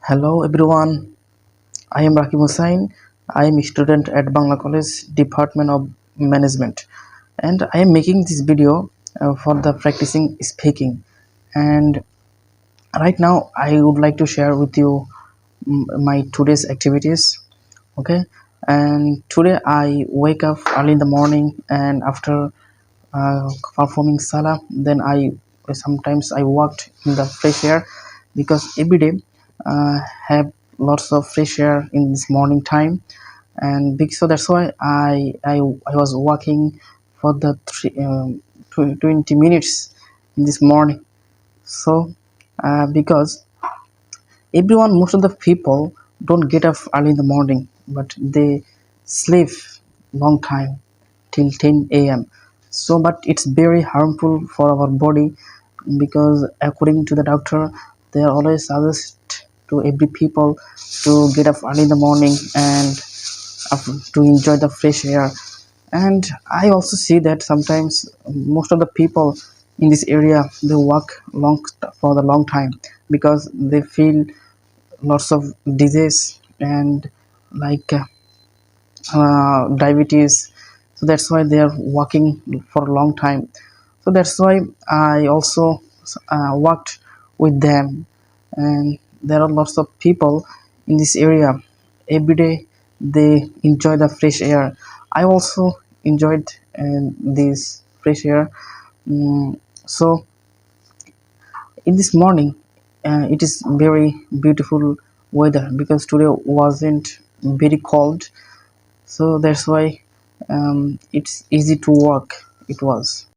Hello everyone, I am Rakib Hussain. I am a student at Bangla College Department of Management, and I am making this video for the practicing speaking. And right now I would like to share with you my today's activities. Okay, and today I wake up early in the morning, and after performing salah, then I sometimes I walked in the fresh air because every day have lots of fresh air in this morning time, and so that's why I was walking for the 20 minutes in this morning. So because everyone, most of the people don't get up early in the morning, but they sleep long time till 10 a.m. So but it's very harmful for our body, because according to the doctor, they always suggest to every people to get up early in the morning and to enjoy the fresh air. And I also see that sometimes most of the people in this area, they walk long for the long time because they feel lots of disease and like diabetes. So that's why they are walking for a long time. So that's why I also walked with them. And there are lots of people in this area. Every day they enjoy the fresh air. I also enjoyed this fresh air. So in this morning, it is very beautiful weather because today wasn't very cold, so that's why it's easy to walk. It was.